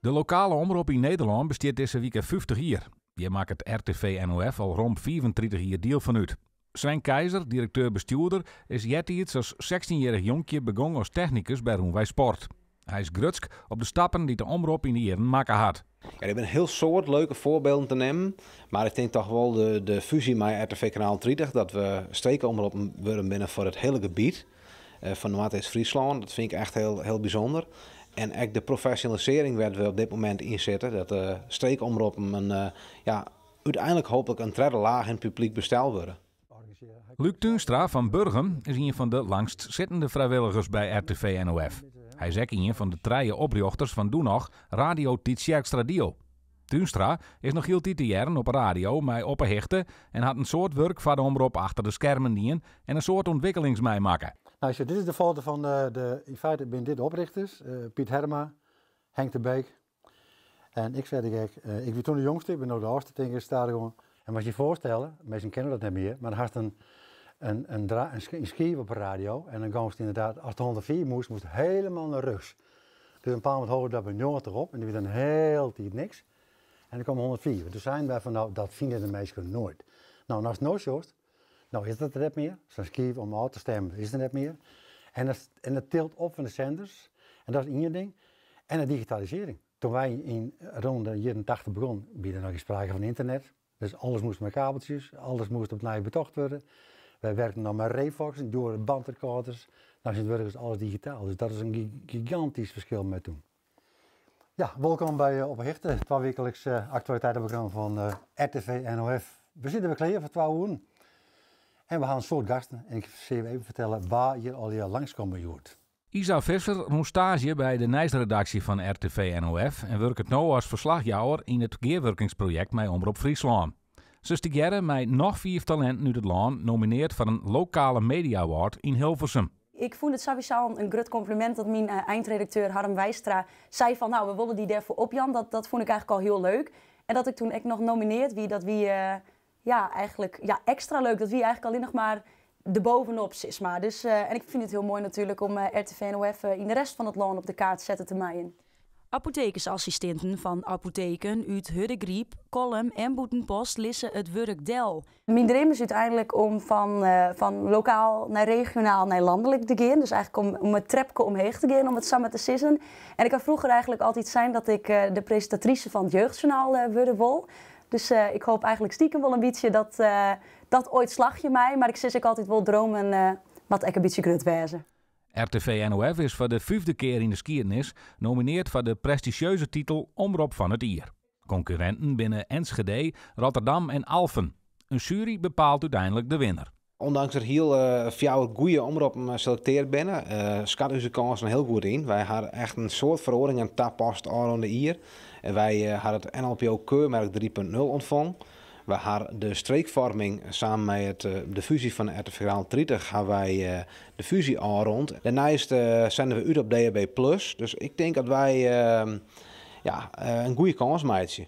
De lokale omroep in Nederland bestaat deze week 50 jaar. Je maakt het RTV NOF al rond 34 jaar deel van uit. Sven Keizer, directeur-bestuurder, is jettiets als 16-jarig jonkje begonnen als technicus bij Roenwij Sport. Hij is grutsk op de stappen die de omroep in de jaren maken had. Ja, er zijn een heel soort leuke voorbeelden te nemen. Maar ik denk toch wel de fusie met RTV Kanaal 30, dat we streekomroepen worden binnen voor het hele gebied van Noord-Friesland. Dat vind ik echt heel bijzonder. En ook de professionalisering waar we op dit moment in zitten, dat de streekomroepen uiteindelijk hopelijk een tweede laag in het publiek bestel worden. Luc Tuinstra van Burgum is een van de langst zittende vrijwilligers bij RTV NOF. Hij is ook een van de 3 oprichters van toen nog Radio Titsjerkstra Dio. Tuinstra is nog heel te jaren op radio met opperhichten en had een soort werk voor de omroep achter de schermen dien en een soort ontwikkelingsmij maken. Nou, dit is de foto van in feite ben dit oprichters, Piet Herma, Henk de Beek en ik zei ik ben toen de jongste, ik ben nog de oudste tegen het stadion. En wat je voorstellen, mensen kennen dat niet meer, maar dan had een schijf op de radio en dan gaan ze inderdaad, als de 104 moest helemaal naar rechts. Dus een paar moment horen dat bij 90 op en die werd dan heel tijd niks. En dan kwam 104. Toen zijn wij van nou, dat vinden de meesten nooit. Nou, als het nooit zo is, nou is dat er net meer. Zo'n schijf om uit te stemmen is er net meer. En dat tilt op van de zenders. En dat is één ding. En de digitalisering. Toen wij rond de jaren 80 begonnen, bieden nog eens sprake van internet. Dus alles moest met kabeltjes, alles moest opnieuw betocht worden. Wij werkten dan met Refox en door bandrecorders. Nou is het alles digitaal. Dus dat is een gigantisch verschil met toen. Ja, welkom bij Opperhichten, het tweewekelijks actualiteitenprogramma van RTV NOF. We zitten weer klaar voor 2 uur. En we gaan een soort gasten. En ik zal je even vertellen waar je al hier langskomen joert. Isa Visser doet stage bij de nieuwsredactie van RTV NOF en werkt nu als verslagjouwer in het geerwerkingsproject met Omroep Friesland. Ze stiggeren met nog 4 talenten uit het land nomineerd voor een lokale media award in Hilversum. Ik vond het sowieso een groot compliment dat mijn eindredacteur Harm Wijstra zei van nou, we willen die daarvoor op Jan. Dat vond ik eigenlijk al heel leuk. En dat ik toen echt nog nomineerd wie, dat wie eigenlijk extra leuk. Dat wie eigenlijk alleen nog maar erbovenop is. Maar. Dus, en ik vind het heel mooi natuurlijk om RTV NOF in de rest van het land op de kaart zetten te maaien. Apothekersassistenten van apotheken uit Huddegriep, Kolm en Boetenpost lissen het werk del. Mijn droom is uiteindelijk om van lokaal naar regionaal naar landelijk te gaan. Dus eigenlijk om het trapje omheen te gaan, om het samen te sissen. En ik had vroeger eigenlijk altijd zijn dat ik de presentatrice van het Jeugdjournaal worden wil. Dus ik hoop eigenlijk stiekem wel een beetje dat ooit slag je mij. Maar ik zit ook altijd wel dromen wat ik een beetje grut wezen. RTV NOF is voor de 5e keer in de geschiedenis nomineerd voor de prestigieuze titel Omroep van het Jaar. Concurrenten binnen Enschede, Rotterdam en Alphen. Een jury bepaalt uiteindelijk de winnaar. Ondanks er heel veel goede omroepen geselecteerd binnen, schat onze kansen heel goed in. Wij hadden echt een soort verhoring en tappast aan de hier. En wij hadden het NLPO keurmerk 3.0 ontvangen. We hadden de streekvorming samen met de fusie van RTV Kanaal 30 hebben wij de fusie al rond. Daarnaast zenden we uit op DHB+. Dus ik denk dat wij een goede kans maken.